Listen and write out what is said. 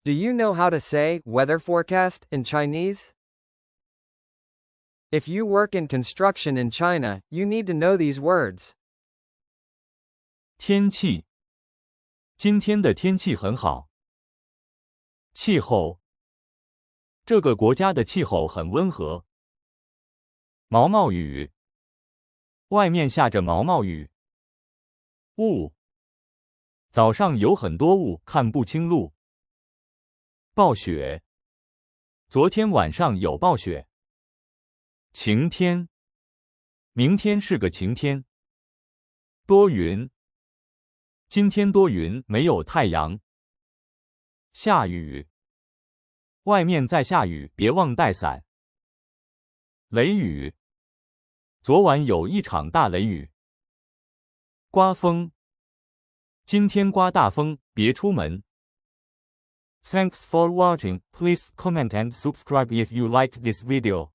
Do you know how to say weather forecast in Chinese? If you work in construction in China, you need to know these words. 天气，今天的天气很好。气候，这个国家的气候很温和。毛毛雨，外面下着毛毛雨。雾，早上有很多雾，看不清路。暴雪，昨天晚上有暴雪。晴天，明天是个晴天。多云，今天多云，没有太阳。下雨，外面在下雨，别忘带伞。雷雨，昨晚有一场大雷雨。刮风，今天刮大风，别出门。Thanks for watching. Please comment and subscribe if you like this video.